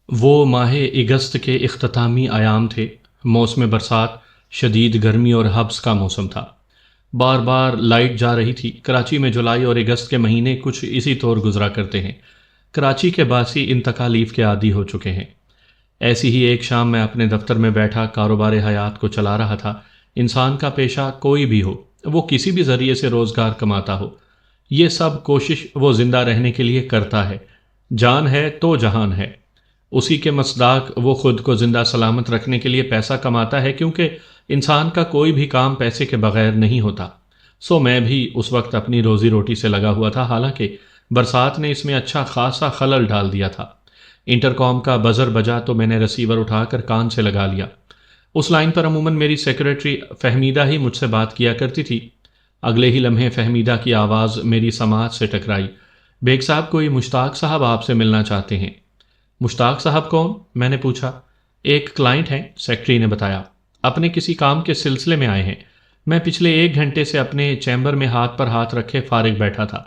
وہ ماہ اگست کے اختتامی ایام تھے۔ موسم برسات، شدید گرمی اور حبس کا موسم تھا۔ بار بار لائٹ جا رہی تھی۔ کراچی میں جولائی اور اگست کے مہینے کچھ اسی طور گزرا کرتے ہیں۔ کراچی کے باسی ان تکالیف کے عادی ہو چکے ہیں۔ ایسی ہی ایک شام میں اپنے دفتر میں بیٹھا کاروبار حیات کو چلا رہا تھا۔ انسان کا پیشہ کوئی بھی ہو، وہ کسی بھی ذریعے سے روزگار کماتا ہو، یہ سب کوشش وہ زندہ رہنے کے لیے کرتا ہے۔ جان ہے تو جہان ہے۔ اسی کے مصداق وہ خود کو زندہ سلامت رکھنے کے لیے پیسہ کماتا ہے، کیونکہ انسان کا کوئی بھی کام پیسے کے بغیر نہیں ہوتا۔ سو میں بھی اس وقت اپنی روزی روٹی سے لگا ہوا تھا، حالانکہ برسات نے اس میں اچھا خاصا خلل ڈال دیا تھا۔ انٹرکام کا بزر بجا تو میں نے ریسیور اٹھا کر کان سے لگا لیا۔ اس لائن پر عموماً میری سیکریٹری فہمیدہ ہی مجھ سے بات کیا کرتی تھی۔ اگلے ہی لمحے فہمیدہ کی آواز میری سماعت سے ٹکرائی۔ بیگ صاحب، کوئی مشتاق صاحب آپ سے ملنا چاہتے ہیں۔ مشتاق صاحب کون؟ میں نے پوچھا۔ ایک کلائنٹ ہیں، سیکرٹری نے بتایا، اپنے کسی کام کے سلسلے میں آئے ہیں۔ میں پچھلے 1 گھنٹے سے اپنے چیمبر میں ہاتھ پر ہاتھ رکھے فارغ بیٹھا تھا۔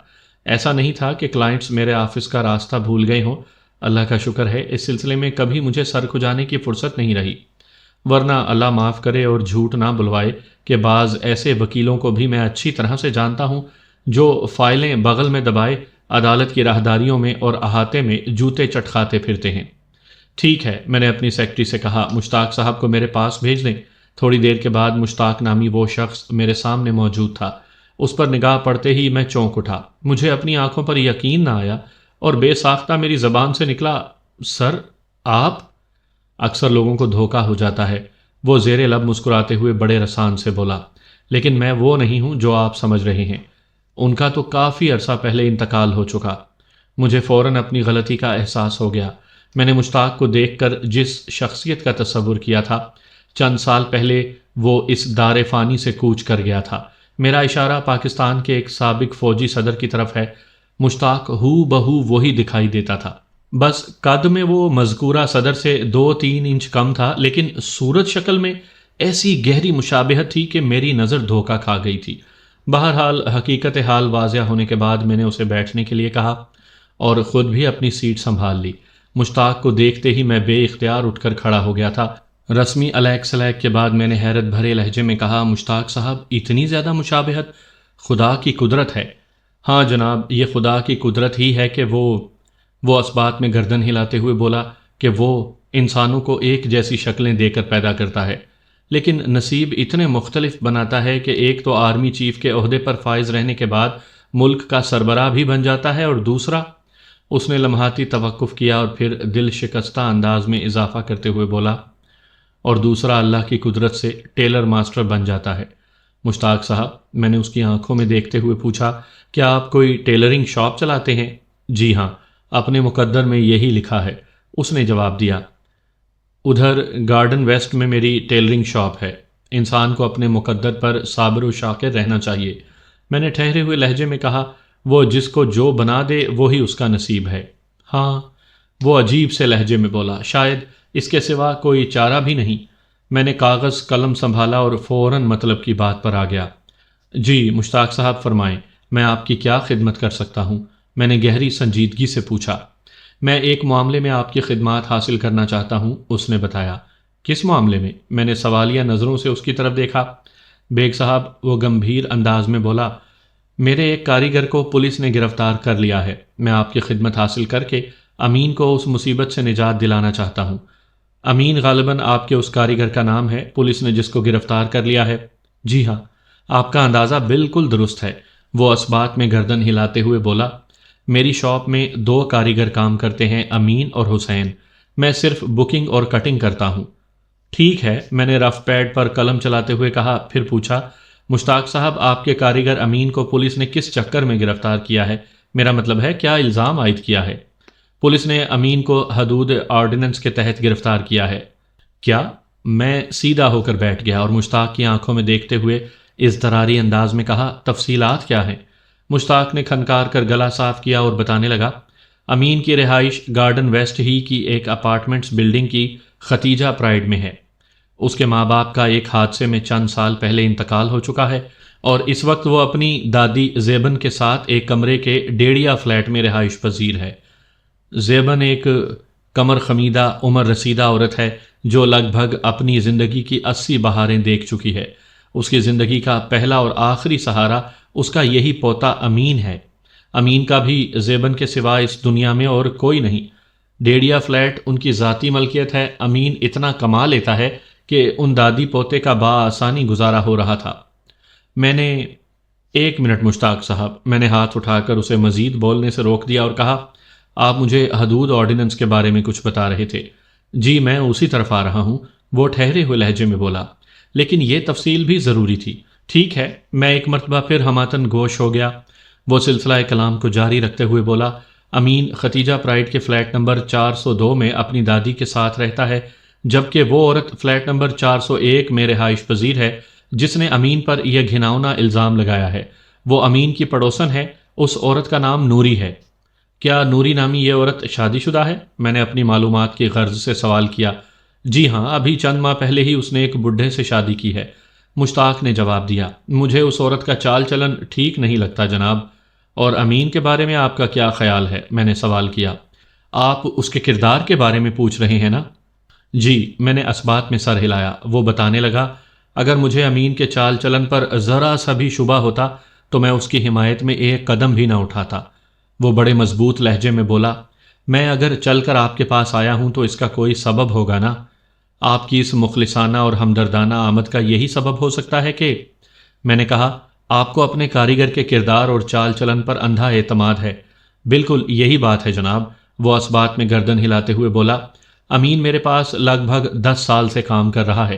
ایسا نہیں تھا کہ کلائنٹس میرے آفس کا راستہ بھول گئے ہوں، اللہ کا شکر ہے اس سلسلے میں کبھی مجھے سر کھجانے کی فرصت نہیں رہی، ورنہ اللہ معاف کرے اور جھوٹ نہ بلوائے کہ بعض ایسے وکیلوں کو بھی میں اچھی طرح سے جانتا ہوں جو فائلیں بغل میں دبائے عدالت کی راہداریوں میں اور احاطے میں جوتے چٹکاتے پھرتے ہیں۔ ٹھیک ہے، میں نے اپنی سیکرٹری سے کہا، مشتاق صاحب کو میرے پاس بھیج دیں۔ تھوڑی دیر کے بعد مشتاق نامی وہ شخص میرے سامنے موجود تھا۔ اس پر نگاہ پڑتے ہی میں چونک اٹھا۔ مجھے اپنی آنکھوں پر یقین نہ آیا اور بے ساختہ میری زبان سے نکلا، سر آپ؟ اکثر لوگوں کو دھوکا ہو جاتا ہے۔ وہ زیر لب مسکراتے ہوئے بڑے رسان سے بولا، لیکن میں وہ نہیں ہوں جو آپ سمجھ رہے ہیں۔ ان کا تو کافی عرصہ پہلے انتقال ہو چکا۔ مجھے فوراً اپنی غلطی کا احساس ہو گیا۔ میں نے مشتاق کو دیکھ کر جس شخصیت کا تصور کیا تھا، چند سال پہلے وہ اس دار فانی سے کوچ کر گیا تھا۔ میرا اشارہ پاکستان کے ایک سابق فوجی صدر کی طرف ہے۔ مشتاق ہو بہو وہی دکھائی دیتا تھا، بس قد میں وہ مذکورہ صدر سے 2-3 انچ کم تھا، لیکن صورت شکل میں ایسی گہری مشابہت تھی کہ میری نظر دھوکا کھا گئی تھی۔ بہرحال حقیقت حال واضح ہونے کے بعد میں نے اسے بیٹھنے کے لیے کہا اور خود بھی اپنی سیٹ سنبھال لی۔ مشتاق کو دیکھتے ہی میں بے اختیار اٹھ کر کھڑا ہو گیا تھا۔ رسمی علیک سلیک کے بعد میں نے حیرت بھرے لہجے میں کہا، مشتاق صاحب، اتنی زیادہ مشابہت؟ خدا کی قدرت ہے۔ ہاں جناب، یہ خدا کی قدرت ہی ہے کہ وہ اس بات میں گردن ہلاتے ہوئے بولا کہ وہ انسانوں کو ایک جیسی شکلیں دے کر پیدا کرتا ہے، لیکن نصیب اتنے مختلف بناتا ہے کہ ایک تو آرمی چیف کے عہدے پر فائز رہنے کے بعد ملک کا سربراہ بھی بن جاتا ہے، اور دوسرا، اس نے لمحاتی توقف کیا اور پھر دل شکستہ انداز میں اضافہ کرتے ہوئے بولا، اور دوسرا اللہ کی قدرت سے ٹیلر ماسٹر بن جاتا ہے۔ مشتاق صاحب، میں نے اس کی آنکھوں میں دیکھتے ہوئے پوچھا، کیا آپ کوئی ٹیلرنگ شاپ چلاتے ہیں؟ جی ہاں، اپنے مقدر میں یہی لکھا ہے، اس نے جواب دیا۔ ادھر گارڈن ویسٹ میں میری ٹیلرنگ شاپ ہے۔ انسان کو اپنے مقدر پر صابر و شاکر رہنا چاہیے، میں نے ٹھہرے ہوئے لہجے میں کہا۔ وہ جس کو جو بنا دے وہی اس کا نصیب ہے۔ ہاں، وہ عجیب سے لہجے میں بولا، شاید اس کے سوا کوئی چارہ بھی نہیں۔ میں نے کاغذ قلم سنبھالا اور فوراً مطلب کی بات پر آ گیا۔ جی مشتاق صاحب، فرمائیں، میں آپ کی کیا خدمت کر سکتا ہوں؟ میں نے گہری سنجیدگی سے پوچھا۔ میں ایک معاملے میں آپ کی خدمات حاصل کرنا چاہتا ہوں، اس نے بتایا۔ کس معاملے میں؟ میں نے سوالیہ نظروں سے اس کی طرف دیکھا۔ بیگ صاحب، وہ گمبھیر انداز میں بولا، میرے ایک کاریگر کو پولیس نے گرفتار کر لیا ہے۔ میں آپ کی خدمت حاصل کر کے امین کو اس مصیبت سے نجات دلانا چاہتا ہوں۔ امین غالباً آپ کے اس کاریگر کا نام ہے، پولیس نے جس کو گرفتار کر لیا ہے؟ جی ہاں، آپ کا اندازہ بالکل درست ہے، وہ اس بات میں گردن ہلاتے ہوئے بولا۔ میری شاپ میں 2 کاریگر کام کرتے ہیں، امین اور حسین۔ میں صرف بکنگ اور کٹنگ کرتا ہوں۔ ٹھیک ہے، میں نے رف پیڈ پر قلم چلاتے ہوئے کہا، پھر پوچھا، مشتاق صاحب، آپ کے کاریگر امین کو پولیس نے کس چکر میں گرفتار کیا ہے؟ میرا مطلب ہے کیا الزام عائد کیا ہے؟ پولیس نے امین کو حدود آرڈیننس کے تحت گرفتار کیا ہے۔ کیا؟ میں سیدھا ہو کر بیٹھ گیا اور مشتاق کی آنکھوں میں دیکھتے ہوئے اضطراری انداز میں کہا، تفصیلات کیا ہیں؟ مشتاق نے کھنکار کر گلا صاف کیا اور بتانے لگا، امین کی رہائش گارڈن ویسٹ ہی کی ایک اپارٹمنٹس بلڈنگ کی ختیجہ پرائڈ میں ہے۔ اس کے ماں باپ کا ایک حادثے میں چند سال پہلے انتقال ہو چکا ہے، اور اس وقت وہ اپنی دادی زیبن کے ساتھ ایک کمرے کے ڈیڑیا فلیٹ میں رہائش پذیر ہے۔ زیبن ایک کمر خمیدہ عمر رسیدہ عورت ہے جو لگ بھگ اپنی زندگی کی 80 بہاریں دیکھ چکی ہے۔ اس کی زندگی کا پہلا اور آخری سہارا اس کا یہی پوتا امین ہے۔ امین کا بھی زیبن کے سوائے اس دنیا میں اور کوئی نہیں۔ ڈیڑیا فلیٹ ان کی ذاتی ملکیت ہے۔ امین اتنا کما لیتا ہے کہ ان دادی پوتے کا بآسانی گزارا ہو رہا تھا۔ میں نے 1 منٹ مشتاق صاحب، میں نے ہاتھ اٹھا کر اسے مزید بولنے سے روک دیا اور کہا، آپ مجھے حدود آرڈیننس کے بارے میں کچھ بتا رہے تھے۔ جی میں اسی طرف آ رہا ہوں، وہ ٹھہرے ہوئے لہجے میں بولا، لیکن یہ تفصیل بھی ضروری تھی۔ ٹھیک ہے، میں ایک مرتبہ پھر ہماتن گوش ہو گیا۔ وہ سلسلہ کلام کو جاری رکھتے ہوئے بولا، امین ختیجہ پرائڈ کے فلیٹ نمبر 402 میں اپنی دادی کے ساتھ رہتا ہے، جبکہ وہ عورت فلیٹ نمبر 401 میں رہائش پذیر ہے جس نے امین پر یہ گھناؤنا الزام لگایا ہے۔ وہ امین کی پڑوسن ہے۔ اس عورت کا نام نوری ہے۔ کیا نوری نامی یہ عورت شادی شدہ ہے؟ میں نے اپنی معلومات کی غرض سے سوال کیا۔ جی ہاں، ابھی چند ماہ پہلے ہی اس نے ایک بڈھے سے شادی کی ہے، مشتاق نے جواب دیا۔ مجھے اس عورت کا چال چلن ٹھیک نہیں لگتا جناب۔ اور امین کے بارے میں آپ کا کیا خیال ہے؟ میں نے سوال کیا۔ آپ اس کے کردار کے بارے میں پوچھ رہے ہیں نا؟ جی، میں نے اسبات میں سر ہلایا۔ وہ بتانے لگا، اگر مجھے امین کے چال چلن پر ذرا سا بھی شبہ ہوتا تو میں اس کی حمایت میں ایک قدم بھی نہ اٹھاتا۔ وہ بڑے مضبوط لہجے میں بولا، میں اگر چل کر آپ کے پاس آیا ہوں تو اس کا کوئی سبب ہوگا نا؟ آپ کی اس مخلصانہ اور ہمدردانہ آمد کا یہی سبب ہو سکتا ہے کہ… میں نے کہا، آپ کو اپنے کاریگر کے کردار اور چال چلن پر اندھا اعتماد ہے۔ بالکل یہی بات ہے جناب، وہ اسبات میں گردن ہلاتے ہوئے بولا۔ امین میرے پاس لگ بھگ 10 سال سے کام کر رہا ہے۔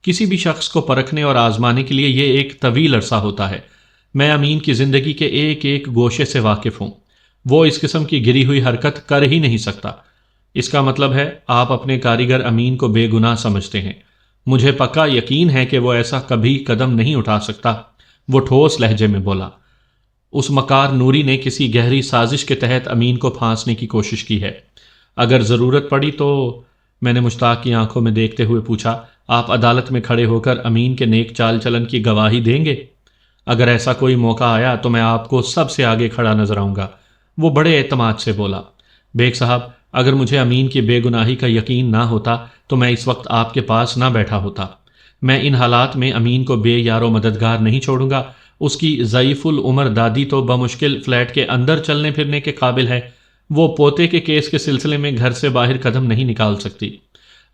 کسی بھی شخص کو پرکھنے اور آزمانے کے لیے یہ ایک طویل عرصہ ہوتا ہے۔ میں امین کی زندگی کے ایک ایک گوشے سے واقف ہوں۔ وہ اس قسم کی گری ہوئی حرکت کر ہی نہیں سکتا۔ اس کا مطلب ہے آپ اپنے کاریگر امین کو بے گناہ سمجھتے ہیں۔ مجھے پکا یقین ہے کہ وہ ایسا کبھی قدم نہیں اٹھا سکتا، وہ ٹھوس لہجے میں بولا۔ اس مکار نوری نے کسی گہری سازش کے تحت امین کو پھانسنے کی کوشش کی ہے۔ اگر ضرورت پڑی تو… میں نے مشتاق کی آنکھوں میں دیکھتے ہوئے پوچھا، آپ عدالت میں کھڑے ہو کر امین کے نیک چال چلن کی گواہی دیں گے؟ اگر ایسا کوئی موقع آیا تو میں آپ کو سب سے آگے کھڑا نظر آؤں گا، وہ بڑے اعتماد سے بولا۔ بیگ صاحب، اگر مجھے امین کی بے گناہی کا یقین نہ ہوتا تو میں اس وقت آپ کے پاس نہ بیٹھا ہوتا۔ میں ان حالات میں امین کو بے یار و مددگار نہیں چھوڑوں گا۔ اس کی ضعیف العمر دادی تو بمشکل فلیٹ کے اندر چلنے پھرنے کے قابل ہے، وہ پوتے کے کیس کے سلسلے میں گھر سے باہر قدم نہیں نکال سکتی۔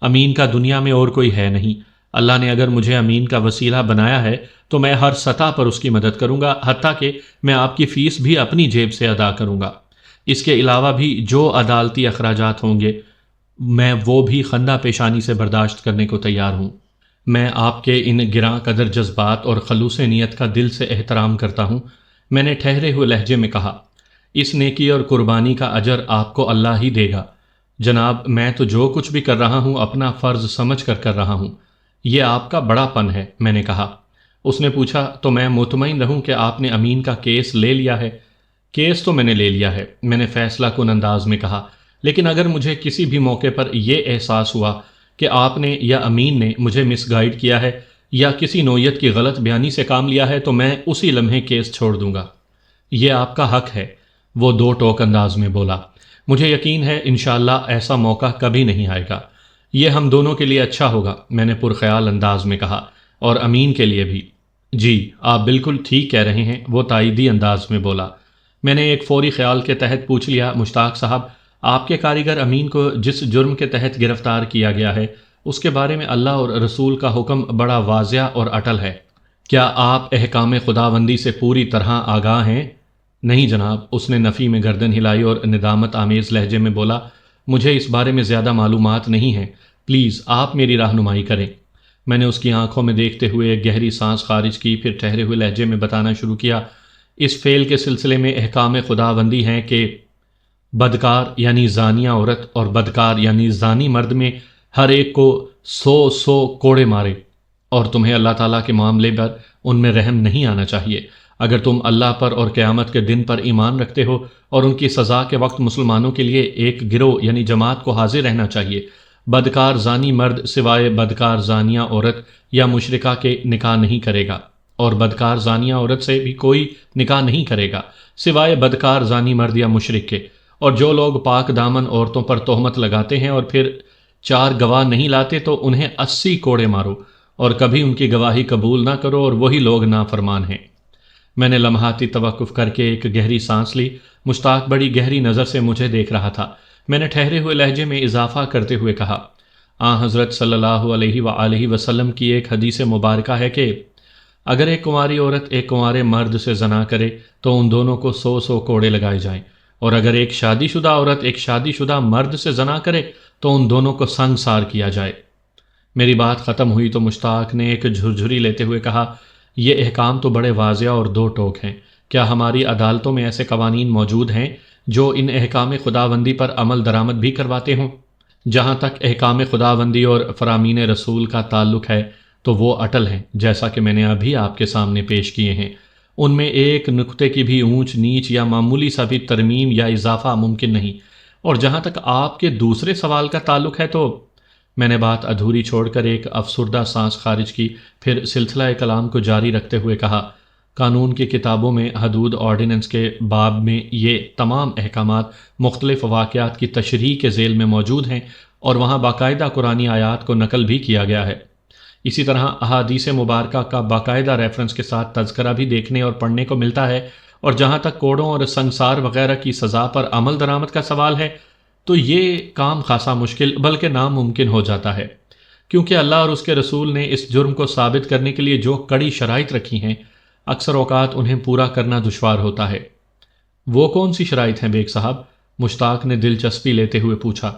امین کا دنیا میں اور کوئی ہے نہیں۔ اللہ نے اگر مجھے امین کا وسیلہ بنایا ہے تو میں ہر سطح پر اس کی مدد کروں گا، حتیٰ کہ میں آپ کی فیس بھی اپنی جیب سے ادا کروں گا۔ اس کے علاوہ بھی جو عدالتی اخراجات ہوں گے میں وہ بھی خندہ پیشانی سے برداشت کرنے کو تیار ہوں۔ میں آپ کے ان گراں قدر جذبات اور خلوص نیت کا دل سے احترام کرتا ہوں، میں نے ٹھہرے ہوئے لہجے میں کہا۔ اس نیکی اور قربانی کا اجر آپ کو اللہ ہی دے گا۔ جناب، میں تو جو کچھ بھی کر رہا ہوں اپنا فرض سمجھ کر رہا ہوں۔ یہ آپ کا بڑا پن ہے، میں نے کہا۔ اس نے پوچھا، تو میں مطمئن رہوں کہ آپ نے امین کا کیس لے لیا ہے؟ کیس تو میں نے لے لیا ہے، میں نے فیصلہ کن انداز میں کہا، لیکن اگر مجھے کسی بھی موقع پر یہ احساس ہوا کہ آپ نے یا امین نے مجھے مس گائیڈ کیا ہے یا کسی نوعیت کی غلط بیانی سے کام لیا ہے تو میں اسی لمحے کیس چھوڑ دوں گا۔ یہ آپ کا حق ہے، وہ دو ٹوک انداز میں بولا۔ مجھے یقین ہے انشاءاللہ ایسا موقع کبھی نہیں آئے گا۔ یہ ہم دونوں کے لیے اچھا ہوگا، میں نے پرخیال انداز میں کہا، اور امین کے لیے بھی۔ جی، آپ بالکل ٹھیک کہہ رہے ہیں، وہ تائیدی انداز میں بولا۔ میں نے ایک فوری خیال کے تحت پوچھ لیا، مشتاق صاحب، آپ کے کاریگر امین کو جس جرم کے تحت گرفتار کیا گیا ہے اس کے بارے میں اللہ اور رسول کا حکم بڑا واضح اور اٹل ہے۔ کیا آپ احکام خداوندی سے پوری طرح آگاہ ہیں؟ نہیں جناب، اس نے نفی میں گردن ہلائی اور ندامت آمیز لہجے میں بولا، مجھے اس بارے میں زیادہ معلومات نہیں ہیں، پلیز آپ میری رہنمائی کریں۔ میں نے اس کی آنکھوں میں دیکھتے ہوئے ایک گہری سانس خارج کی، پھر ٹھہرے ہوئے لہجے میں بتانا شروع کیا۔ اس فعل کے سلسلے میں احکام خداوندی ہیں کہ بدکار یعنی زانیہ عورت اور بدکار یعنی زانی مرد میں ہر ایک کو 100 کوڑے مارے، اور تمہیں اللہ تعالیٰ کے معاملے پر ان میں رحم نہیں آنا چاہیے۔ اگر تم اللہ پر اور قیامت کے دن پر ایمان رکھتے ہو اور ان کی سزا کے وقت مسلمانوں کے لیے ایک گروہ یعنی جماعت کو حاضر رہنا چاہیے۔ بدکار زانی مرد سوائے بدکار زانیہ عورت یا مشرکہ کے نکاح نہیں کرے گا، اور بدکار زانیہ عورت سے بھی کوئی نکاح نہیں کرے گا سوائے بدکار زانی مرد یا مشرک کے، اور جو لوگ پاک دامن عورتوں پر تہمت لگاتے ہیں اور پھر 4 گواہ نہیں لاتے تو انہیں 80 کوڑے مارو اور کبھی ان کی گواہی قبول نہ کرو، اور وہی لوگ نافرمان ہیں۔ میں نے لمحاتی توقف کر کے ایک گہری سانس لی۔ مشتاق بڑی گہری نظر سے مجھے دیکھ رہا تھا۔ میں نے ٹھہرے ہوئے لہجے میں اضافہ کرتے ہوئے کہا، حضرت صلی اللہ علیہ وآلہ وسلم کی ایک حدیث مبارکہ ہے کہ اگر ایک کنواری عورت ایک کنوارے مرد سے زنا کرے تو ان دونوں کو 100 کوڑے لگائے جائیں، اور اگر ایک شادی شدہ عورت ایک شادی شدہ مرد سے زنا کرے تو ان دونوں کو سنگسار کیا جائے۔ میری بات ختم ہوئی تو مشتاق نے ایک جھرجھری لیتے ہوئے کہا، یہ احکام تو بڑے واضح اور دو ٹوک ہیں۔ کیا ہماری عدالتوں میں ایسے قوانین موجود ہیں جو ان احکام خداوندی پر عمل درآمد بھی کرواتے ہوں؟ جہاں تک احکام خداوندی اور فرامین رسول کا تعلق ہے تو وہ اٹل ہیں، جیسا کہ میں نے ابھی آپ کے سامنے پیش کیے ہیں۔ ان میں ایک نقطے کی بھی اونچ نیچ یا معمولی سا بھی ترمیم یا اضافہ ممکن نہیں۔ اور جہاں تک آپ کے دوسرے سوال کا تعلق ہے تو میں نے بات ادھوری چھوڑ کر ایک افسردہ سانس خارج کی، پھر سلسلہ کلام کو جاری رکھتے ہوئے کہا، قانون کی کتابوں میں حدود آرڈیننس کے باب میں یہ تمام احکامات مختلف واقعات کی تشریح کے ذیل میں موجود ہیں، اور وہاں باقاعدہ قرآنی آیات کو نقل بھی کیا گیا ہے۔ اسی طرح احادیث مبارکہ کا باقاعدہ ریفرنس کے ساتھ تذکرہ بھی دیکھنے اور پڑھنے کو ملتا ہے۔ اور جہاں تک کوڑوں اور سنگسار وغیرہ کی سزا پر عمل درآمد کا سوال ہے تو یہ کام خاصا مشکل بلکہ ناممکن ہو جاتا ہے، کیونکہ اللہ اور اس کے رسول نے اس جرم کو ثابت کرنے کے لیے جو کڑی شرائط رکھی ہیں، اکثر اوقات انہیں پورا کرنا دشوار ہوتا ہے۔ وہ کون سی شرائط ہیں بیگ صاحب؟ مشتاق نے دلچسپی لیتے ہوئے پوچھا۔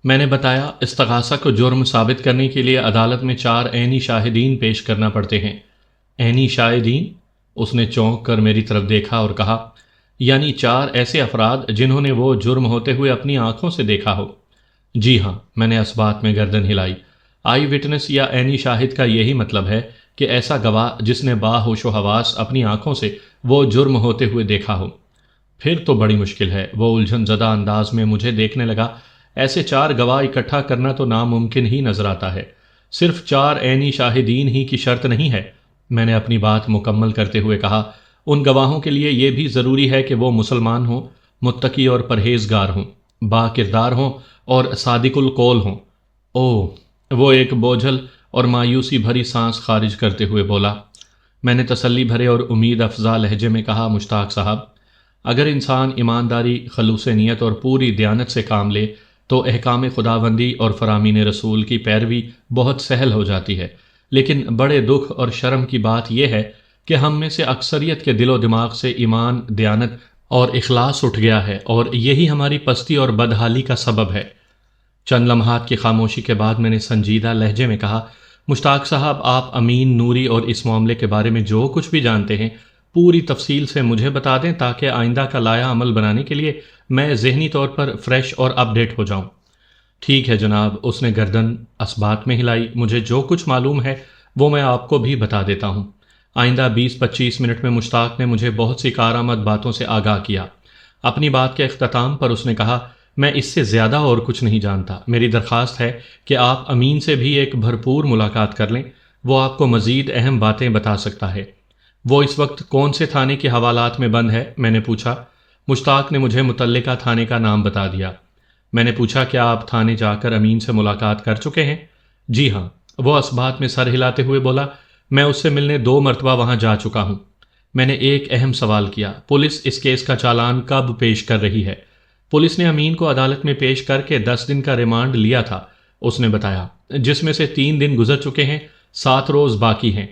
میں نے بتایا، استغاثہ کو جرم ثابت کرنے کے لیے عدالت میں 4 عینی شاہدین پیش کرنا پڑتے ہیں۔ عینی شاہدین؟ اس نے چونک کر میری طرف دیکھا اور کہا، یعنی 4 ایسے افراد جنہوں نے وہ جرم ہوتے ہوئے اپنی آنکھوں سے دیکھا ہو۔ جی ہاں، میں نے اس بات میں گردن ہلائی۔ آئی وٹنس یا عینی شاہد کا یہی مطلب ہے کہ ایسا گواہ جس نے باہوش و حواس اپنی آنکھوں سے وہ جرم ہوتے ہوئے دیکھا ہو۔ پھر تو بڑی مشکل ہے، وہ الجھن زدہ انداز میں مجھے دیکھنے لگا۔ ایسے 4 گواہ اکٹھا کرنا تو ناممکن ہی نظر آتا ہے۔ صرف 4 عینی شاہدین ہی کی شرط نہیں ہے، میں نے اپنی بات مکمل کرتے ہوئے کہا، ان گواہوں کے لیے یہ بھی ضروری ہے کہ وہ مسلمان ہوں، متقی اور پرہیزگار ہوں، با کردار ہوں اور صادق القول ہوں۔ وہ ایک بوجھل اور مایوسی بھری سانس خارج کرتے ہوئے بولا۔ میں نے تسلی بھرے اور امید افزا لہجے میں کہا، مشتاق صاحب، اگر انسان ایمانداری، خلوص نیت اور پوری دیانت سے کام لے تو احکام خداوندی اور فرامین رسول کی پیروی بہت سہل ہو جاتی ہے، لیکن بڑے دکھ اور شرم کی بات یہ ہے کہ ہم میں سے اکثریت کے دل و دماغ سے ایمان، دیانت اور اخلاص اٹھ گیا ہے، اور یہی ہماری پستی اور بدحالی کا سبب ہے۔ چند لمحات کی خاموشی کے بعد میں نے سنجیدہ لہجے میں کہا، مشتاق صاحب، آپ امین نوری اور اس معاملے کے بارے میں جو کچھ بھی جانتے ہیں پوری تفصیل سے مجھے بتا دیں تاکہ آئندہ کا لایا عمل بنانے کے لیے میں ذہنی طور پر فریش اور اپ ڈیٹ ہو جاؤں۔ ٹھیک ہے جناب، اس نے گردن اس بات میں ہلائی، مجھے جو کچھ معلوم ہے وہ میں آپ کو بھی بتا دیتا ہوں۔ آئندہ 20-25 منٹ میں مشتاق نے مجھے بہت سی کارآمد باتوں سے آگاہ کیا۔ اپنی بات کے اختتام پر اس نے کہا، میں اس سے زیادہ اور کچھ نہیں جانتا۔ میری درخواست ہے کہ آپ امین سے بھی ایک بھرپور ملاقات کر لیں، وہ آپ کو مزید اہم باتیں بتا سکتا ہے۔ وہ اس وقت کون سے تھانے کے حوالات میں بند ہے؟ میں نے پوچھا۔ مشتاق نے مجھے متعلقہ تھانے کا نام بتا دیا۔ میں نے پوچھا، کیا آپ تھانے جا کر امین سے ملاقات کر چکے ہیں؟ جی ہاں، وہ اس بات میں سر ہلاتے ہوئے بولا، میں اس سے ملنے 2 مرتبہ وہاں جا چکا ہوں۔ میں نے ایک اہم سوال کیا، پولیس اس کیس کا چالان کب پیش کر رہی ہے؟ پولیس نے امین کو عدالت میں پیش کر کے 10 دن کا ریمانڈ لیا تھا، اس نے بتایا، جس میں سے 3 دن گزر چکے ہیں، 7 روز باقی ہیں۔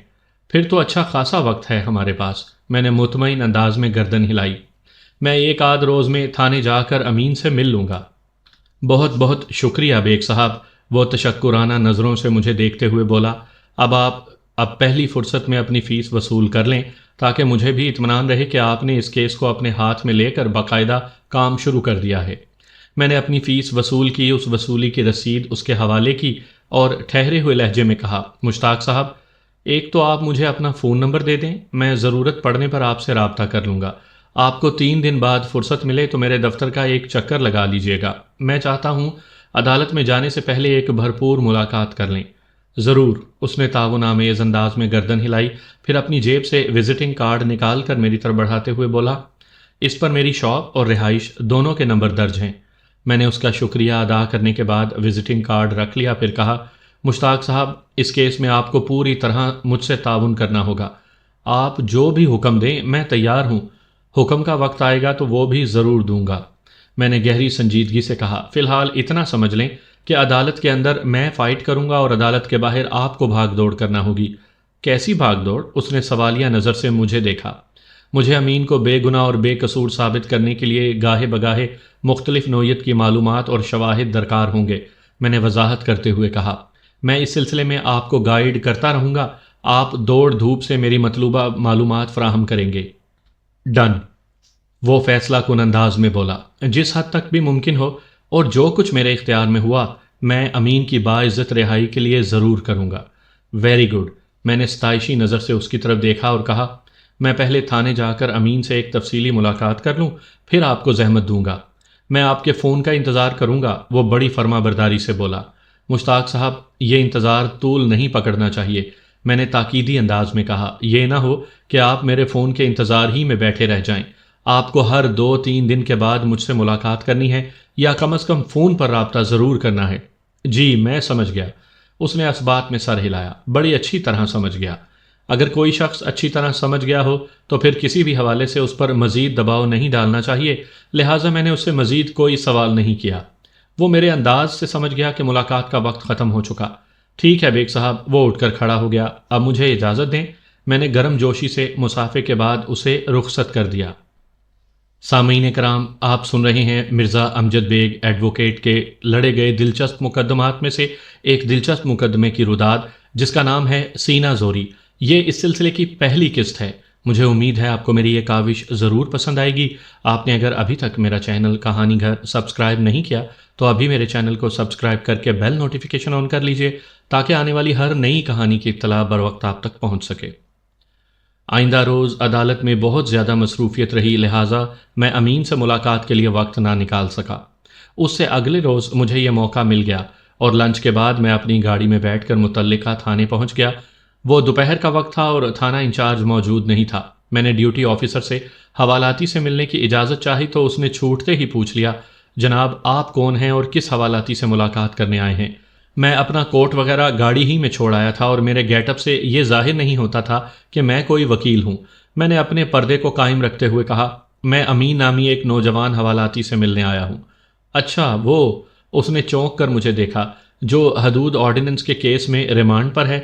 پھر تو اچھا خاصا وقت ہے ہمارے پاس۔ میں نے مطمئن انداز میں گردن ہلائی۔ میں 1 آدھ روز میں تھانے جا کر امین سے مل لوں گا۔ بہت بہت شکریہ بیگ صاحب، وہ تشکرانہ نظروں سے مجھے دیکھتے ہوئے بولا۔ اب پہلی فرصت میں اپنی فیس وصول کر لیں تاکہ مجھے بھی اطمینان رہے کہ آپ نے اس کیس کو اپنے ہاتھ میں لے کر باقاعدہ کام شروع کر دیا ہے۔ میں نے اپنی فیس وصول کی، اس وصولی کی رسید اس کے حوالے کی اور ٹھہرے ہوئے لہجے میں کہا، مشتاق صاحب، ایک تو آپ مجھے اپنا فون نمبر دے دیں، میں ضرورت پڑنے پر آپ سے رابطہ کر لوں گا۔ آپ کو 3 دن بعد فرصت ملے تو میرے دفتر کا ایک چکر لگا لیجئے گا۔ میں چاہتا ہوں عدالت میں جانے سے پہلے ایک بھرپور ملاقات کر لیں۔ ضرور، اس نے تعاون آمیز انداز میں گردن ہلائی، پھر اپنی جیب سے وزٹنگ کارڈ نکال کر میری طرف بڑھاتے ہوئے بولا، اس پر میری شاپ اور رہائش دونوں کے نمبر درج ہیں۔ میں نے اس کا شکریہ ادا کرنے کے بعد وزٹنگ کارڈ رکھ لیا، پھر کہا، مشتاق صاحب، اس کیس میں آپ کو پوری طرح مجھ سے تعاون کرنا ہوگا۔ آپ جو بھی حکم دیں میں تیار ہوں، حکم کا وقت آئے گا تو وہ بھی ضرور دوں گا۔ میں نے گہری سنجیدگی سے کہا، فی الحال اتنا سمجھ لیں کہ عدالت کے اندر میں فائٹ کروں گا اور عدالت کے باہر آپ کو بھاگ دوڑ کرنا ہوگی۔ کیسی بھاگ دوڑ؟ اس نے سوالیہ نظر سے مجھے دیکھا۔ مجھے امین کو بے گناہ اور بے قصور ثابت کرنے کے لیے گاہے بگاہے مختلف نوعیت کی معلومات اور شواہد درکار ہوں گے، میں نے وضاحت کرتے ہوئے کہا۔ میں اس سلسلے میں آپ کو گائیڈ کرتا رہوں گا، آپ دوڑ دھوپ سے میری مطلوبہ معلومات فراہم کریں گے۔ ڈن، وہ فیصلہ کن انداز میں بولا۔ جس حد تک بھی ممکن ہو اور جو کچھ میرے اختیار میں ہوا میں امین کی باعزت رہائی کے لیے ضرور کروں گا۔ ویری گڈ، میں نے ستائشی نظر سے اس کی طرف دیکھا اور کہا، میں پہلے تھانے جا کر امین سے ایک تفصیلی ملاقات کر لوں، پھر آپ کو زحمت دوں گا۔ میں آپ کے فون کا انتظار کروں گا، وہ بڑی فرما برداری سے بولا۔ مشتاق صاحب، یہ انتظار طول نہیں پکڑنا چاہیے، میں نے تاکیدی انداز میں کہا۔ یہ نہ ہو کہ آپ میرے فون کے انتظار ہی میں بیٹھے رہ جائیں۔ آپ کو ہر 2-3 دن کے بعد مجھ سے ملاقات کرنی ہے یا کم از کم فون پر رابطہ ضرور کرنا ہے۔ جی میں سمجھ گیا، اس نے اس بات میں سر ہلایا۔ بڑی اچھی طرح سمجھ گیا۔ اگر کوئی شخص اچھی طرح سمجھ گیا ہو تو پھر کسی بھی حوالے سے اس پر مزید دباؤ نہیں ڈالنا چاہیے، لہٰذا میں نے اس سے مزید کوئی سوال نہیں کیا۔ وہ میرے انداز سے سمجھ گیا کہ ملاقات کا وقت ختم ہو چکا۔ ٹھیک ہے بیگ صاحب، وہ اٹھ کر کھڑا ہو گیا۔ اب مجھے اجازت دیں، میں نے گرم جوشی سے مصافحے کے بعد اسے رخصت کر دیا۔ سامعین کرام، آپ سن رہے ہیں مرزا امجد بیگ ایڈوکیٹ کے لڑے گئے دلچسپ مقدمات میں سے ایک دلچسپ مقدمے کی روداد، جس کا نام ہے سینہ زوری۔ یہ اس سلسلے کی پہلی قسط ہے۔ مجھے امید ہے آپ کو میری یہ کاوش ضرور پسند آئے گی۔ آپ نے اگر ابھی تک میرا چینل کہانی گھر سبسکرائب نہیں کیا تو ابھی میرے چینل کو سبسکرائب کر کے بیل نوٹیفیکیشن آن کر لیجئے تاکہ آنے والی ہر نئی کہانی کی اطلاع بر وقت آپ تک پہنچ سکے۔ آئندہ روز عدالت میں بہت زیادہ مصروفیت رہی، لہٰذا میں امین سے ملاقات کے لیے وقت نہ نکال سکا۔ اس سے اگلے روز مجھے یہ موقع مل گیا اور لنچ کے بعد میں اپنی گاڑی میں بیٹھ کر متعلقہ تھانے پہنچ گیا۔ وہ دوپہر کا وقت تھا اور تھانہ انچارج موجود نہیں تھا۔ میں نے ڈیوٹی آفیسر سے حوالاتی سے ملنے کی اجازت چاہی تو اس نے چھوٹتے ہی پوچھ لیا، جناب آپ کون ہیں اور کس حوالاتی سے ملاقات کرنے آئے ہیں؟ میں اپنا کوٹ وغیرہ گاڑی ہی میں چھوڑ آیا تھا اور میرے گیٹ اپ سے یہ ظاہر نہیں ہوتا تھا کہ میں کوئی وکیل ہوں۔ میں نے اپنے پردے کو قائم رکھتے ہوئے کہا، میں امین نامی ایک نوجوان حوالاتی سے ملنے آیا ہوں۔ اچھا وہ، اس نے چونک کر مجھے دیکھا، جو حدود آرڈیننس کے کیس میں ریمانڈ پر ہے؟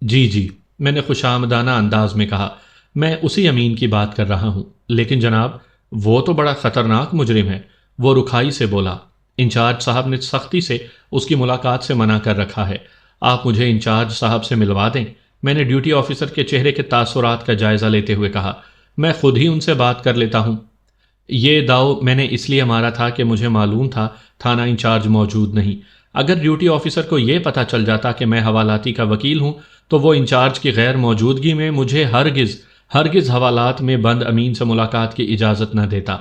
جی، میں نے خوشامدانہ انداز میں کہا، میں اسی امین کی بات کر رہا ہوں۔ لیکن جناب، وہ تو بڑا خطرناک مجرم ہے، وہ رکھائی سے بولا۔ انچارج صاحب نے سختی سے اس کی ملاقات سے منع کر رکھا ہے، آپ مجھے انچارج صاحب سے ملوا دیں۔ میں نے ڈیوٹی آفیسر کے چہرے کے تاثرات کا جائزہ لیتے ہوئے کہا، میں خود ہی ان سے بات کر لیتا ہوں۔ یہ داؤ میں نے اس لیے مارا تھا کہ مجھے معلوم تھا تھانہ انچارج موجود نہیں۔ اگر ڈیوٹی آفیسر کو یہ پتہ چل جاتا کہ میں حوالاتی کا وکیل ہوں تو وہ انچارج کی غیر موجودگی میں مجھے ہرگز حوالات میں بند امین سے ملاقات کی اجازت نہ دیتا۔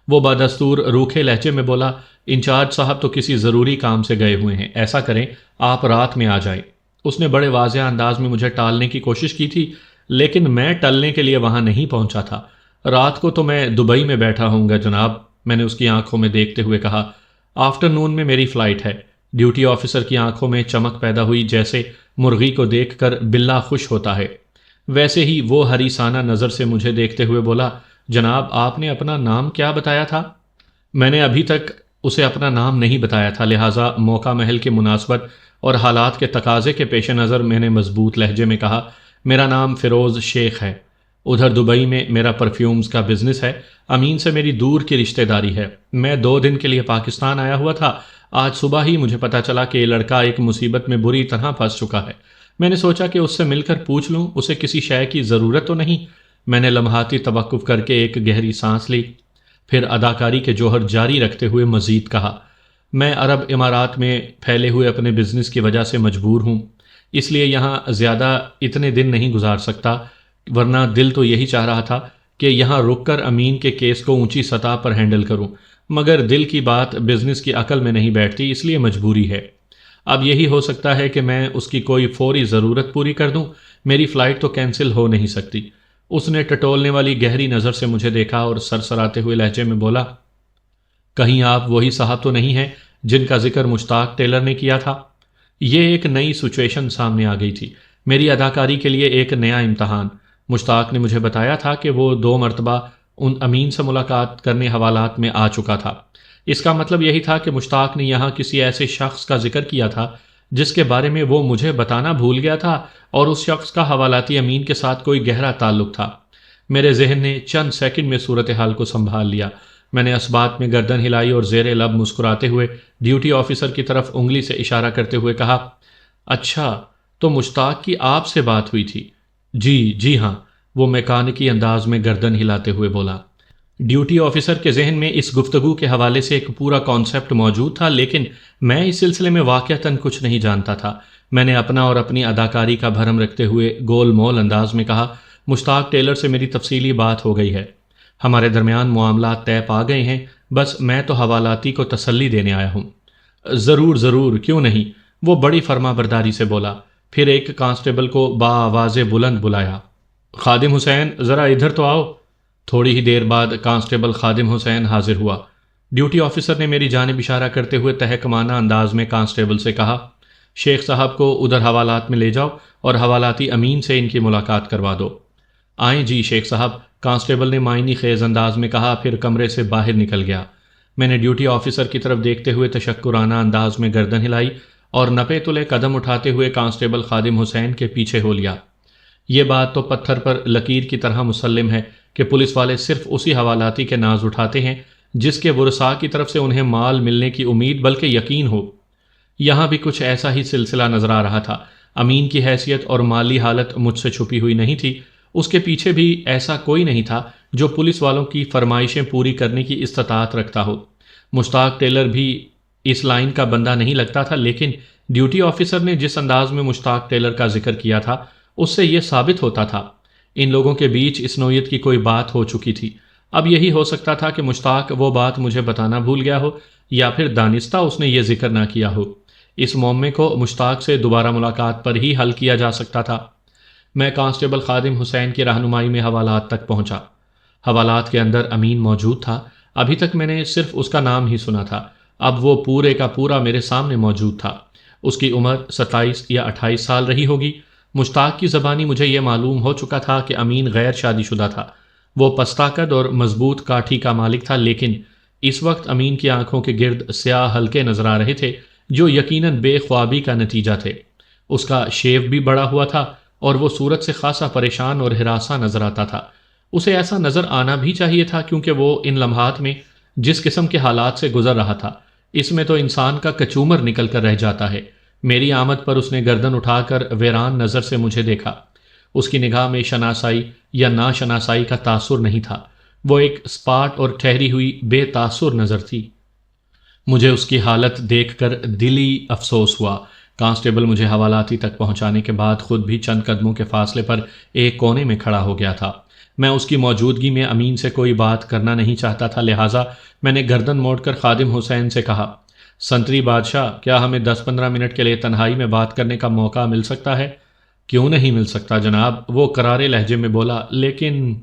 وہ بدستور روکھے لہجے میں بولا، انچارج صاحب تو کسی ضروری کام سے گئے ہوئے ہیں، ایسا کریں آپ رات میں آ جائیں۔ اس نے بڑے واضح انداز میں مجھے ٹالنے کی کوشش کی تھی، لیکن میں ٹلنے کے لیے وہاں نہیں پہنچا تھا۔ رات کو تو میں دبئی میں بیٹھا ہوں گا جناب، میں نے اس کی آنکھوں میں دیکھتے ہوئے کہا۔ آفٹر نون میں میری فلائٹ ہے۔ ڈیوٹی آفیسر کی آنکھوں میں چمک پیدا ہوئی، جیسے مرغی کو دیکھ کر بلّا خوش ہوتا ہے۔ ویسے ہی وہ حریصانہ نظر سے مجھے دیکھتے ہوئے بولا، جناب آپ نے اپنا نام کیا بتایا تھا؟ میں نے ابھی تک اسے اپنا نام نہیں بتایا تھا، لہٰذا موقع محل کی مناسبت اور حالات کے تقاضے کے پیش نظر میں نے مضبوط لہجے میں کہا، میرا نام فیروز شیخ ہے۔ ادھر دبئی میں میرا پرفیومز کا بزنس ہے، امین سے میری دور کی رشتہ داری ہے۔ میں 2 دن کے لیے پاکستان آیا ہوا تھا، آج صبح ہی مجھے پتا چلا کہ یہ لڑکا ایک مصیبت میں بری طرح پھنس چکا ہے۔ میں نے سوچا کہ اس سے مل کر پوچھ لوں اسے کسی شے کی ضرورت تو نہیں۔ میں نے لمحاتی توقف کر کے ایک گہری سانس لی، پھر اداکاری کے جوہر جاری رکھتے ہوئے مزید کہا، میں عرب امارات میں پھیلے ہوئے اپنے بزنس کی وجہ سے مجبور ہوں، اس لیے یہاں زیادہ اتنے دن نہیں گزار سکتا، ورنہ دل تو یہی چاہ رہا تھا کہ یہاں رک کر امین کے کیس کو اونچی سطح پر ہینڈل کروں، مگر دل کی بات بزنس کی عقل میں نہیں بیٹھتی، اس لیے مجبوری ہے۔ اب یہی ہو سکتا ہے کہ میں اس کی کوئی فوری ضرورت پوری کر دوں، میری فلائٹ تو کینسل ہو نہیں سکتی۔ اس نے ٹٹولنے والی گہری نظر سے مجھے دیکھا اور سرسراتے ہوئے لہجے میں بولا، کہیں آپ وہی صاحب تو نہیں ہیں جن کا ذکر مشتاق ٹیلر نے کیا تھا؟ یہ ایک نئی سچویشن سامنے آ گئی تھی، میری اداکاری کے لیے ایک نیا امتحان۔ مشتاق نے مجھے بتایا تھا کہ وہ 2 مرتبہ ان امین سے ملاقات کرنے حوالات میں آ چکا تھا۔ اس کا مطلب یہی تھا کہ مشتاق نے یہاں کسی ایسے شخص کا ذکر کیا تھا جس کے بارے میں وہ مجھے بتانا بھول گیا تھا، اور اس شخص کا حوالاتی امین کے ساتھ کوئی گہرا تعلق تھا۔ میرے ذہن نے چند سیکنڈ میں صورتحال کو سنبھال لیا۔ میں نے اسبات میں گردن ہلائی اور زیر لب مسکراتے ہوئے ڈیوٹی آفیسر کی طرف انگلی سے اشارہ کرتے ہوئے کہا، اچھا تو مشتاق کی آپ سے بات ہوئی تھی؟ جی ہاں، وہ میکانکی انداز میں گردن ہلاتے ہوئے بولا۔ ڈیوٹی آفیسر کے ذہن میں اس گفتگو کے حوالے سے ایک پورا کانسیپٹ موجود تھا، لیکن میں اس سلسلے میں واقعتاً کچھ نہیں جانتا تھا۔ میں نے اپنا اور اپنی اداکاری کا بھرم رکھتے ہوئے گول مول انداز میں کہا، مشتاق ٹیلر سے میری تفصیلی بات ہو گئی ہے، ہمارے درمیان معاملات طے پا گئے ہیں، بس میں تو حوالاتی کو تسلی دینے آیا ہوں۔ ضرور کیوں نہیں، وہ بڑی فرما برداری سے بولا، پھر ایک کانسٹیبل کو بآواز بلند بلایا، خادم حسین ذرا ادھر تو آؤ۔ تھوڑی ہی دیر بعد کانسٹیبل خادم حسین حاضر ہوا۔ ڈیوٹی آفیسر نے میری جانب اشارہ کرتے ہوئے تحکمانہ انداز میں کانسٹیبل سے کہا، شیخ صاحب کو ادھر حوالات میں لے جاؤ اور حوالاتی امین سے ان کی ملاقات کروا دو۔ آئیں جی شیخ صاحب، کانسٹیبل نے معنی خیز انداز میں کہا، پھر کمرے سے باہر نکل گیا۔ میں نے ڈیوٹی آفیسر کی طرف دیکھتے ہوئے تشکرانہ انداز میں گردن ہلائی اور نپے تلے قدم اٹھاتے ہوئے کانسٹیبل خادم حسین کے پیچھے ہو لیا۔ یہ بات تو پتھر پر لکیر کی طرح مسلم ہے کہ پولیس والے صرف اسی حوالاتی کے ناز اٹھاتے ہیں جس کے ورثاء کی طرف سے انہیں مال ملنے کی امید بلکہ یقین ہو۔ یہاں بھی کچھ ایسا ہی سلسلہ نظر آ رہا تھا۔ امین کی حیثیت اور مالی حالت مجھ سے چھپی ہوئی نہیں تھی، اس کے پیچھے بھی ایسا کوئی نہیں تھا جو پولیس والوں کی فرمائشیں پوری کرنے کی استطاعت رکھتا ہو۔ مشتاق ٹیلر بھی اس لائن کا بندہ نہیں لگتا تھا، لیکن ڈیوٹی آفیسر نے جس انداز میں مشتاق ٹیلر کا ذکر کیا تھا اس سے یہ ثابت ہوتا تھا ان لوگوں کے بیچ اس نوعیت کی کوئی بات ہو چکی تھی۔ اب یہی ہو سکتا تھا کہ مشتاق وہ بات مجھے بتانا بھول گیا ہو، یا پھر دانستہ اس نے یہ ذکر نہ کیا ہو۔ اس معمے کو مشتاق سے دوبارہ ملاقات پر ہی حل کیا جا سکتا تھا۔ میں کانسٹیبل خادم حسین کی رہنمائی میں حوالات تک پہنچا۔ حوالات کے اندر امین موجود تھا۔ ابھی تک میں نے صرف اس کا نام ہی سنا تھا، اب وہ پورے کا پورا میرے سامنے موجود تھا۔ اس کی عمر 27 یا 28 سال رہی ہوگی۔ مشتاق کی زبانی مجھے یہ معلوم ہو چکا تھا کہ امین غیر شادی شدہ تھا۔ وہ پستہ قد اور مضبوط کاٹھی کا مالک تھا، لیکن اس وقت امین کی آنکھوں کے گرد سیاہ حلقے نظر آ رہے تھے جو یقیناً بے خوابی کا نتیجہ تھے۔ اس کا شیو بھی بڑا ہوا تھا اور وہ صورت سے خاصا پریشان اور ہراساں نظر آتا تھا۔ اسے ایسا نظر آنا بھی چاہیے تھا، کیونکہ وہ ان لمحات میں جس قسم کے حالات سے گزر رہا تھا اس میں تو انسان کا کچومر نکل کر رہ جاتا ہے۔ میری آمد پر اس نے گردن اٹھا کر ویران نظر سے مجھے دیکھا۔ اس کی نگاہ میں شناسائی یا ناشناسائی کا تاثر نہیں تھا، وہ ایک اسپاٹ اور ٹھہری ہوئی بے تاثر نظر تھی۔ مجھے اس کی حالت دیکھ کر دلی افسوس ہوا۔ کانسٹیبل مجھے حوالاتی تک پہنچانے کے بعد خود بھی چند قدموں کے فاصلے پر ایک کونے میں کھڑا ہو گیا تھا۔ میں اس کی موجودگی میں امین سے کوئی بات کرنا نہیں چاہتا تھا، لہٰذا میں نے گردن موڑ کر خادم حسین سے کہا، سنتری بادشاہ، کیا ہمیں 10-15 منٹ کے لیے تنہائی میں بات کرنے کا موقع مل سکتا ہے؟ کیوں نہیں مل سکتا جناب، وہ کرارے لہجے میں بولا، لیکن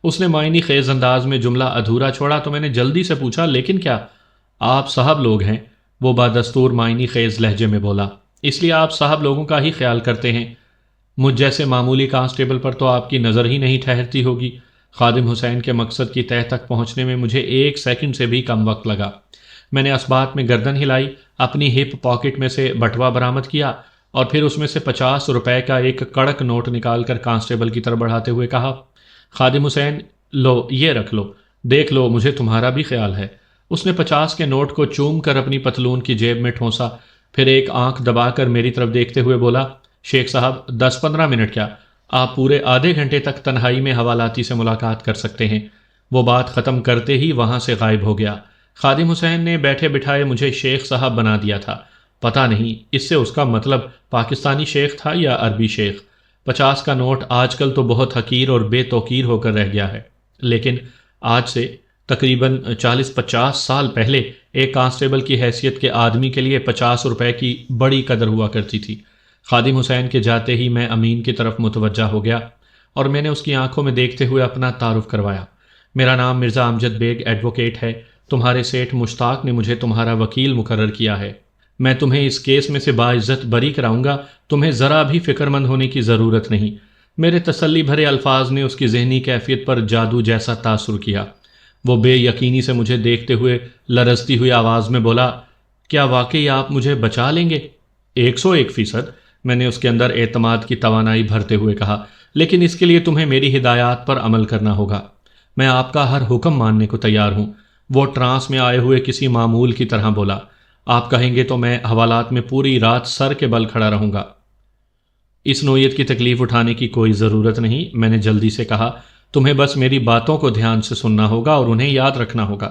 اس نے معنی خیز انداز میں جملہ ادھورا چھوڑا تو میں نے جلدی سے پوچھا، لیکن کیا؟ آپ صاحب لوگ ہیں، وہ بادستور معنی خیز لہجے میں بولا، اس لیے آپ صاحب لوگوں کا ہی خیال کرتے ہیں، مجھ جیسے معمولی کانسٹیبل پر تو آپ کی نظر ہی نہیں ٹھہرتی ہوگی۔ خادم حسین کے مقصد کی تہہ تک پہنچنے میں مجھے 1 سیکنڈ سے بھی کم وقت لگا۔ میں نے اسبات میں گردن ہلائی، اپنی ہپ پاکٹ میں سے بٹوا برآمد کیا اور پھر اس میں سے 50 روپے کا ایک کڑک نوٹ نکال کر کانسٹیبل کی طرف بڑھاتے ہوئے کہا، خادم حسین لو، یہ رکھ لو، دیکھ لو، مجھے تمہارا بھی خیال ہے۔ اس نے 50 کے نوٹ کو چوم کر اپنی پتلون کی جیب میں ٹھونسا، پھر ایک آنکھ دبا کر میری طرف دیکھتے ہوئے بولا، شیخ صاحب 10-15 منٹ کیا، آپ پورے آدھے گھنٹے تک تنہائی میں حوالاتی سے ملاقات کر سکتے ہیں۔ وہ بات ختم کرتے ہی وہاں سے غائب ہو گیا۔ خادم حسین نے بیٹھے بٹھائے مجھے شیخ صاحب بنا دیا تھا۔ پتہ نہیں اس سے اس کا مطلب پاکستانی شیخ تھا یا عربی شیخ۔ 50 کا نوٹ آج کل تو بہت حقیر اور بے توقیر ہو کر رہ گیا ہے، لیکن آج سے تقریباً 40-50 سال پہلے ایک کانسٹیبل کی حیثیت کے آدمی کے لیے 50 روپے کی بڑی قدر ہوا کرتی تھی۔ خادم حسین کے جاتے ہی میں امین کی طرف متوجہ ہو گیا اور میں نے اس کی آنکھوں میں دیکھتے ہوئے اپنا تعارف کروایا۔ میرا نام مرزا امجد بیگ ایڈوکیٹ ہے، تمہارے سیٹھ مشتاق نے مجھے تمہارا وکیل مقرر کیا ہے۔ میں تمہیں اس کیس میں سے باعزت بری کراؤں گا، تمہیں ذرا بھی فکر مند ہونے کی ضرورت نہیں۔ میرے تسلی بھرے الفاظ نے اس کی ذہنی کیفیت پر جادو جیسا تاثر کیا۔ وہ بے یقینی سے مجھے دیکھتے ہوئے لرزتی ہوئی آواز میں بولا، کیا واقعی آپ مجھے بچا لیں گے؟ 101%، میں نے اس کے اندر اعتماد کی توانائی بھرتے ہوئے کہا، لیکن اس کے لیے تمہیں میری ہدایات پر عمل کرنا ہوگا۔ میں آپ کا ہر حکم ماننے کو تیار ہوں۔ وہ ٹرانس میں آئے ہوئے کسی معمول کی طرح بولا، آپ کہیں گے تو میں حوالات میں پوری رات سر کے بل کھڑا رہوں گا۔ اس نوعیت کی تکلیف اٹھانے کی کوئی ضرورت نہیں، میں نے جلدی سے کہا، تمہیں بس میری باتوں کو دھیان سے سننا ہوگا اور انہیں یاد رکھنا ہوگا۔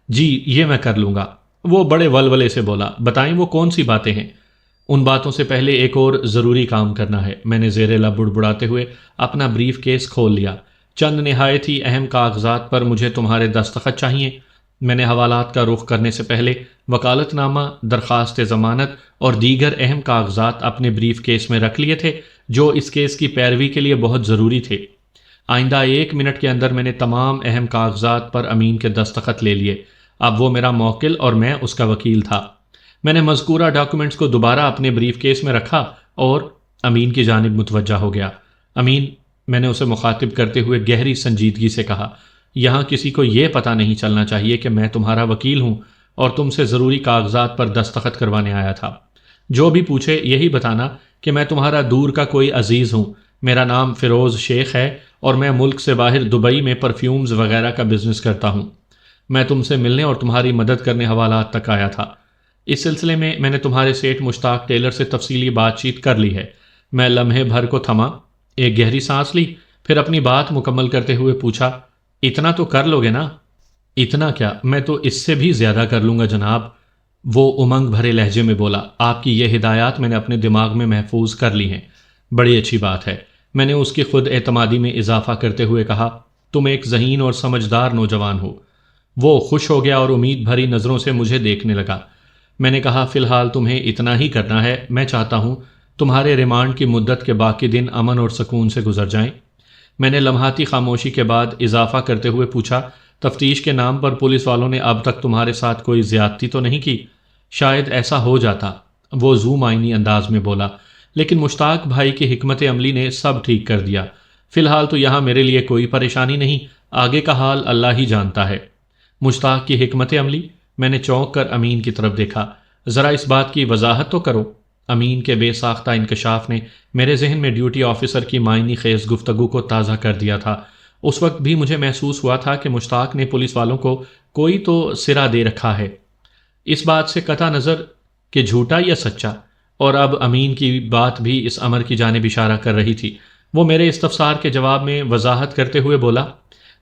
جی یہ میں کر لوں گا۔ وہ بڑے ولولے سے بولا، بتائیں وہ کون سی باتیں ہیں؟ ان باتوں سے پہلے ایک اور ضروری کام کرنا ہے۔ میں نے زیر لب بڑبڑاتے ہوئے اپنا بریف کیس کھول لیا۔ چند نہایت ہی اہم کاغذات پر مجھے تمہارے دستخط چاہیے۔ میں نے حوالات کا رخ کرنے سے پہلے وکالت نامہ، درخواست ضمانت اور دیگر اہم کاغذات اپنے بریف کیس میں رکھ لیے تھے جو اس کیس کی پیروی کے لیے بہت ضروری تھے۔ آئندہ 1 منٹ کے اندر میں نے تمام اہم کاغذات پر امین کے دستخط لے لیے۔ اب وہ میرا موکل اور میں اس کا وکیل تھا۔ میں نے مذکورہ ڈاکومنٹس کو دوبارہ اپنے بریف کیس میں رکھا اور امین کی جانب متوجہ ہو گیا۔ امین، میں نے اسے مخاطب کرتے ہوئے گہری سنجیدگی سے کہا، یہاں کسی کو یہ پتہ نہیں چلنا چاہیے کہ میں تمہارا وکیل ہوں اور تم سے ضروری کاغذات پر دستخط کروانے آیا تھا۔ جو بھی پوچھے یہی بتانا کہ میں تمہارا دور کا کوئی عزیز ہوں۔ میرا نام فیروز شیخ ہے اور میں ملک سے باہر دبئی میں پرفیومز وغیرہ کا بزنس کرتا ہوں۔ میں تم سے ملنے اور تمہاری مدد کرنے حوالات تک آیا تھا۔ اس سلسلے میں نے تمہارے سیٹھ مشتاق ٹیلر سے تفصیلی بات چیت کر لی ہے۔ میں لمحے بھر کو تھما، ایک گہری سانس لی، پھر اپنی بات مکمل کرتے ہوئے پوچھا، اتنا تو کر لو گے نا؟ اتنا کیا، میں تو اس سے بھی زیادہ کر لوں گا جناب، وہ امنگ بھرے لہجے میں بولا۔ آپ کی یہ ہدایات میں نے اپنے دماغ میں محفوظ کر لی ہیں۔ بڑی اچھی بات ہے، میں نے اس کی خود اعتمادی میں اضافہ کرتے ہوئے کہا، تم ایک ذہین اور سمجھدار نوجوان ہو۔ وہ خوش ہو گیا اور امید بھری نظروں سے مجھے دیکھنے لگا۔ میں نے کہا، فی الحال تمہیں اتنا ہی کرنا ہے، میں چاہتا ہوں تمہارے ریمانڈ کی مدت کے باقی دن امن اور سکون سے گزر جائیں۔ میں نے لمحاتی خاموشی کے بعد اضافہ کرتے ہوئے پوچھا، تفتیش کے نام پر پولیس والوں نے اب تک تمہارے ساتھ کوئی زیادتی تو نہیں کی؟ شاید ایسا ہو جاتا، وہ ذو معنی انداز میں بولا، لیکن مشتاق بھائی کی حکمت عملی نے سب ٹھیک کر دیا۔ فی الحال تو یہاں میرے لیے کوئی پریشانی نہیں، آگے کا حال اللہ ہی جانتا ہے۔ مشتاق کی حکمت عملی؟ میں نے چونک کر امین کی طرف دیکھا، ذرا اس بات کی وضاحت تو کرو۔ امین کے بے ساختہ انکشاف نے میرے ذہن میں ڈیوٹی آفیسر کی معنی خیز گفتگو کو تازہ کر دیا تھا۔ اس وقت بھی مجھے محسوس ہوا تھا کہ مشتاق نے پولیس والوں کو کوئی تو سرا دے رکھا ہے، اس بات سے قطع نظر کہ جھوٹا یا سچا، اور اب امین کی بات بھی اس امر کی جانب اشارہ کر رہی تھی۔ وہ میرے استفسار کے جواب میں وضاحت کرتے ہوئے بولا،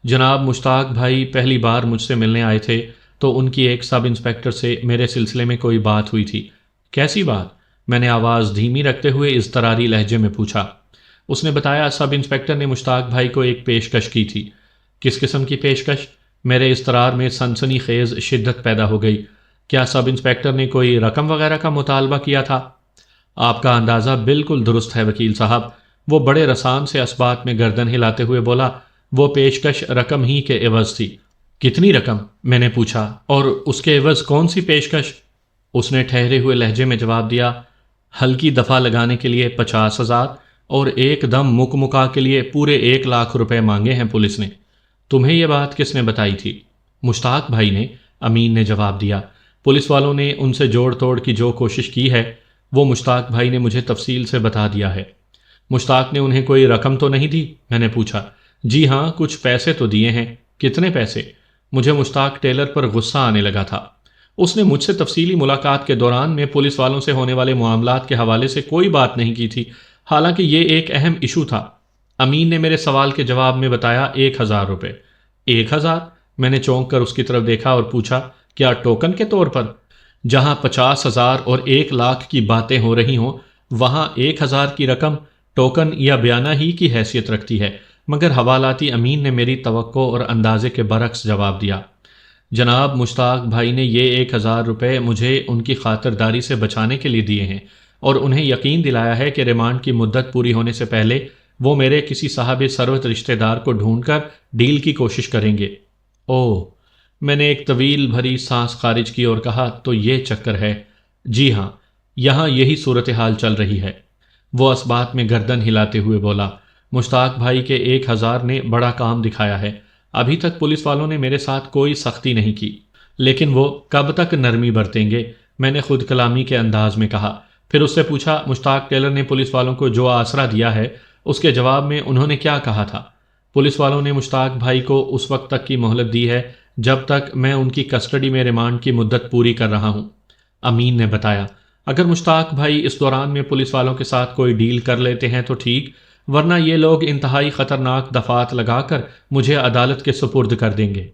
جناب مشتاق بھائی پہلی بار مجھ سے ملنے آئے تھے تو ان کی ایک سب انسپیکٹر سے میرے سلسلے میں کوئی بات ہوئی تھی۔ کیسی بات؟ میں نے آواز دھیمی رکھتے ہوئے اضطراری لہجے میں پوچھا۔ اس نے بتایا، سب انسپیکٹر نے مشتاق بھائی کو ایک پیشکش کی تھی۔ کس قسم کی پیشکش؟ میرے اضطرار میں سنسنی خیز شدت پیدا ہو گئی۔ کیا سب انسپیکٹر نے کوئی رقم وغیرہ کا مطالبہ کیا تھا؟ آپ کا اندازہ بالکل درست ہے وکیل صاحب، وہ بڑے رسان سے اسبات میں گردن ہلاتے ہوئے بولا، وہ پیشکش رقم ہی کے عوض تھی۔ کتنی رقم؟ میں نے پوچھا، اور اس کے عوض کون سی پیشکش؟ اس نے ٹھہرے ہوئے لہجے میں جواب دیا، ہلکی دفعہ لگانے کے لیے 50,000 اور ایک دم مکا کے لیے پورے 1,00,000 روپے مانگے ہیں پولیس نے۔ تمہیں یہ بات کس نے بتائی تھی؟ مشتاق بھائی نے، امین نے جواب دیا۔ پولیس والوں نے ان سے جوڑ توڑ کی جو کوشش کی ہے وہ مشتاق بھائی نے مجھے تفصیل سے بتا دیا ہے۔ مشتاق نے انہیں کوئی رقم تو نہیں دی؟ میں نے پوچھا۔ جی ہاں، کچھ پیسے تو دیے ہیں۔ کتنے پیسے؟ مجھے مشتاق ٹیلر پر غصہ آنے لگا تھا۔ اس نے مجھ سے تفصیلی ملاقات کے دوران میں پولیس والوں سے ہونے والے معاملات کے حوالے سے کوئی بات نہیں کی تھی، حالانکہ یہ ایک اہم ایشو تھا۔ امین نے میرے سوال کے جواب میں بتایا 1,000 روپے۔ 1,000؟ میں نے چونک کر اس کی طرف دیکھا اور پوچھا، کیا ٹوکن کے طور پر؟ جہاں 50,000 اور 1,00,000 کی باتیں ہو رہی ہوں وہاں 1,000 کی رقم ٹوکن یا بیانہ ہی کی حیثیت رکھتی ہے، مگر حوالاتی امین نے میری توقع اور اندازے کے برعکس جواب دیا۔ جناب مشتاق بھائی نے یہ 1,000 روپے مجھے ان کی خاطرداری سے بچانے کے لیے دیے ہیں اور انہیں یقین دلایا ہے کہ ریمانڈ کی مدت پوری ہونے سے پہلے وہ میرے کسی صاحب ثروت رشتہ دار کو ڈھونڈ کر ڈیل کی کوشش کریں گے۔ اوہ، میں نے ایک طویل بھری سانس خارج کی اور کہا، تو یہ چکر ہے؟ جی ہاں، یہاں یہی صورتحال چل رہی ہے۔ وہ اس بات میں گردن ہلاتے ہوئے بولا، مشتاق بھائی کے 1000 نے بڑا کام دکھایا ہے۔ ابھی تک پولیس والوں نے میرے ساتھ کوئی سختی نہیں کی، لیکن وہ کب تک نرمی برتیں گے؟ میں نے خود کلامی کے انداز میں کہا۔ پھر اس سے پوچھا، مشتاق ٹیلر نے پولیس والوں کو جو آسرا دیا ہے اس کے جواب میں انہوں نے کیا کہا تھا؟ پولیس والوں نے مشتاق بھائی کو اس وقت تک کی مہلت دی ہے جب تک میں ان کی کسٹڈی میں ریمانڈ کی مدت پوری کر رہا ہوں۔ امین نے بتایا، اگر مشتاق بھائی اس دوران میں پولیس والوں کے ساتھ کوئی ڈیل کر لیتے ہیں تو ٹھیک، ورنہ یہ لوگ انتہائی خطرناک دفعات لگا کر مجھے عدالت کے سپرد کر دیں گے۔